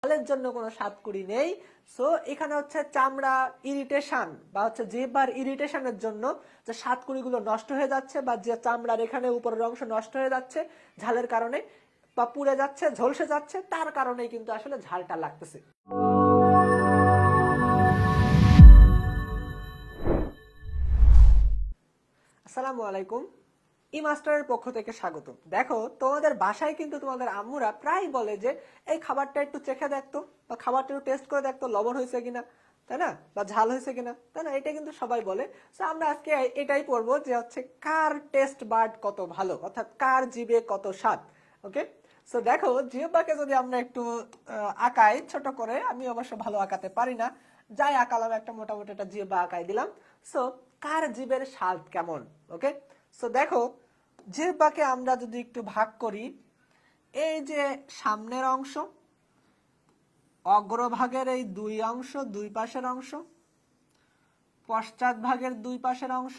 ঝালের জন্য কোনো সাতকুড়ি নেই। সো এখানে হচ্ছে চামড়া ইরিটেশন বা হচ্ছে জিহ্বার ইরিটেশনের জন্য যে সাতকুড়িগুলো নষ্ট হয়ে যাচ্ছে বা যে চামড়ার এখানে উপরের অংশ নষ্ট হয়ে যাচ্ছে ঝালের কারণে বা পুড়ে যাচ্ছে ঝলসে যাচ্ছে, তার কারণেই কিন্তু আসলে ঝালটা লাগতেছে। আসসালামু আলাইকুম, ই মাস্টারের পক্ষ থেকে স্বাগত। দেখো, তোমাদের বাসায় কিন্তু তোমাদের আম্মুরা প্রায় বলে যে এই খাবারটা একটু চেখে দেখতো বা খাবারটা একটু টেস্ট করে দেখতো লবণ হয়েছে কিনা, তাই না, বা ঝাল হয়েছে কিনা, তাই না, এটা কিন্তু সবাই বলে। তো আমরা আজকে এটাই পড়বো যে হচ্ছে কার টেস্ট বাড কত ভালো, অর্থাৎ কার জিভে কত স্বাদ। ওকে, সো দেখো, জিহ্বাকে যদি আমরা একটু আঁকাই ছোট করে, আমি অবশ্য ভালো আঁকাতে পারি না, যাই আঁকালাম একটা মোটামুটি একটা জিহ্বা আঁকাই দিলাম। সো কার জিভের স্বাদ কেমন। ওকে, সো দেখো, জিহ্বাকে আমরা যদি একটু ভাগ করি, এই যে সামনের অংশ, অগ্রভাগের এই দুই অংশ, দুই পাশের অংশ, পশ্চাৎ ভাগের দুই পাশের অংশ,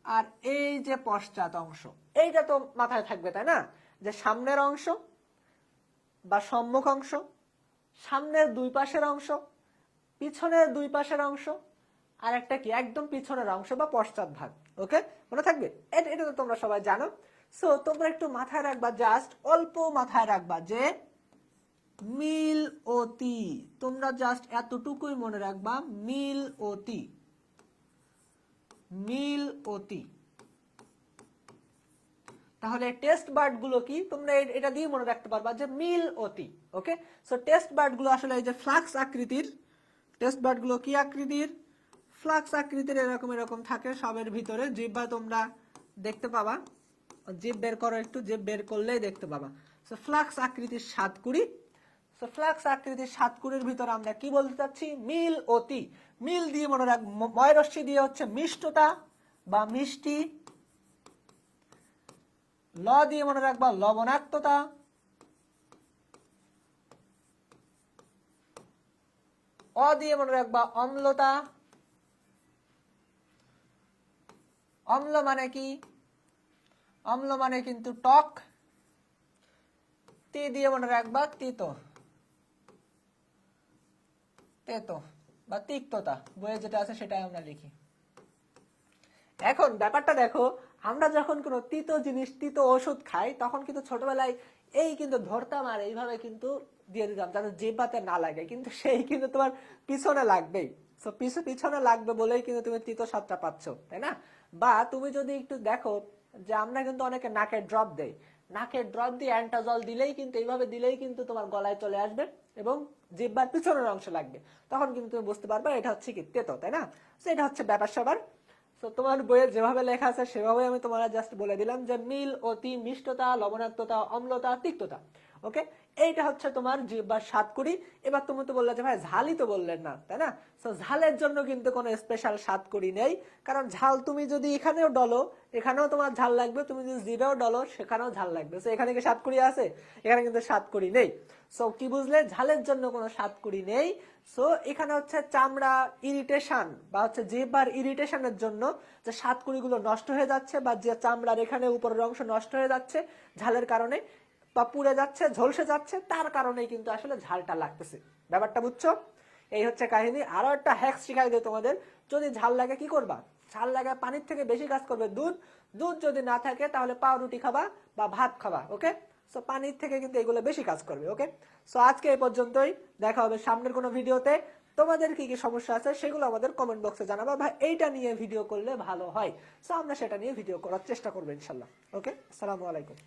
আর এই যে পশ্চাৎ অংশ, এইটা তো মাথায় থাকবে তাই না, যে সামনের অংশ বা সম্মুখ অংশ, সামনের দুই পাশের অংশ, পিছনের দুই পাশের অংশ, আর একটা কি একদম পিছনের অংশ বা পশ্চাৎ ভাগ। ওকে, মনে থাকবে, এটা তো তোমরা সবাই জানো। সো তোমরা একটু মাথায় রাখবা, জাস্ট অল্প মাথায় রাখবা যে মিল ও তি, তোমরা জাস্ট এতটুকুই মনে রাখবা, মিল ও তি, মিল ও তি। তাহলে টেস্ট বার্ড গুলো কি তোমরা এটা দিয়ে মনে রাখতে পারবা যে মিল অতি। ওকে, সো টেস্ট বার্ড গুলো আসলে এই যে ফ্লাক্স আকৃতির, টেস্ট বার্ড গুলো কি আকৃতির, ফ্লাক্স আকৃতির, এরকম এরকম থাকে সবের ভিতরে। জিহ্বা তোমরা দেখতে পাবা, জিভ বের করো একটু, জিভ বের করলেই দেখতে পাবা। সো ফ্লাক্স আকৃতির সাতকুড়ি। সো ফ্লাক্স আকৃতির সাতকুড়ির ভিতরে আমরা কি বলতে চাচ্ছি, মিল অতি। মিল দিয়ে মনে রাখ, ময়রস্যি দিয়ে হচ্ছে মিষ্টতা বা মিষ্টি, ল দিয়ে মনে রাখবা লবণাক্ততা, অ দিয়ে মনে রাখবা অম্লতা। অম্ল মানে কি, অম্ল মানে কিন্তু টক। তি দিয়ে মনে রাখবা তিতো, তেতো বা তিক্ততা, বইয়ে যেটা আছে সেটাই আমরা লিখি। এখন ব্যাপারটা দেখো, আমরা যখন কোনো তিতো জিনিস, তিতো ওষুধ খাই, তখন কিন্তু ছোটবেলায় এই কিন্তু ধরতাম আর এইভাবে কিন্তু দিয়ে দিতাম যাতে জিহ্বাতে না লাগে, কিন্তু সেই কিন্তু তোমার পিছনে লাগবেই। সো পিছনে লাগবে বলেই কিন্তু তুমি তিতো স্বাদটা পাচ্ছ, তাই না। বা তুমি যদি একটু দেখো যে আমরা কিন্তু অনেকে নাকের ড্রপ দেই, নাকের ড্রপ দিয়ে অ্যান্টাজল দিলেই কিন্তু, এইভাবে দিলেই কিন্তু তোমার গলায় চলে আসবে এবং জিহ্বার পিছনের অংশ লাগবে, তখন কিন্তু তুমি বুঝতে পারবে এটা হচ্ছে কি তেতো, তাই না। সো এটা হচ্ছে ব্যাপার সবার। তো তোমার বইয়ে যেভাবে লেখা আছে সেভাবে আমি তোমার জাস্ট বলে দিলাম যে মিল, অতি, মিষ্টতা, লবণাক্ততা, অম্লতা, তিক্ততা। ওকে, এইটা হচ্ছে তোমার জিহ্বার সাতকুড়ি। এবার তুমি তো বললে যে ভাই ঝালই তো বললেন না, তাই না। সো ঝালের জন্য কিন্তু কোনো স্পেশাল সাতকুড়ি নেই, কারণ ঝাল তুমি যদি এখানেও ডলো, এখানেও তোমার ঝাল লাগবে, তুমি যদি জিভেও ডলো সেখানেও ঝাল লাগবে। সো এখানে কি সাতকুড়ি আছে, এখানে কিন্তু সাতকুড়ি নেই। সো কি বুঝলে, ঝালের জন্য কোনো সাতকুড়ি নেই। সো এখানে হচ্ছে চামড়া ইরিটেশন বা হচ্ছে জিহ্বার ইরিটেশনের জন্য যে সাতকুড়িগুলো নষ্ট হয়ে যাচ্ছে বা যে চামড়ার এখানে উপরের অংশ নষ্ট হয়ে যাচ্ছে ঝালের কারণে বা পুড়ে যাচ্ছে ঝলসে যাচ্ছে, তার কারণেই কিন্তু আসলে ঝালটা লাগতেছে। ব্যাপারটা বুঝছো, এই হচ্ছে কাহিনী। আরো একটা হ্যাক শিখাই দিই তোমাদের, যদি ঝাল লাগে কি করবা, ঝাল লাগা পানির থেকে বেশি কাজ করবে দুধ। দুধ যদি না থাকে তাহলে পাউরুটি খাবা বা ভাত খাবা। ওকে, সো পানির থেকে কিন্তু এগুলো বেশি কাজ করবে। ওকে, সো আজকে এই পর্যন্তই, দেখা হবে সামনের কোনো ভিডিওতে। তোমাদের কি কি সমস্যা আছে সেগুলো আমাদের কমেন্ট বক্সে জানাবা, ভাই এইটা নিয়ে ভিডিও করলে ভালো হয়, সো আমরা সেটা নিয়ে ভিডিও করার চেষ্টা করবো ইনশাল্লাহ। ওকে, আসসালামু আলাইকুম।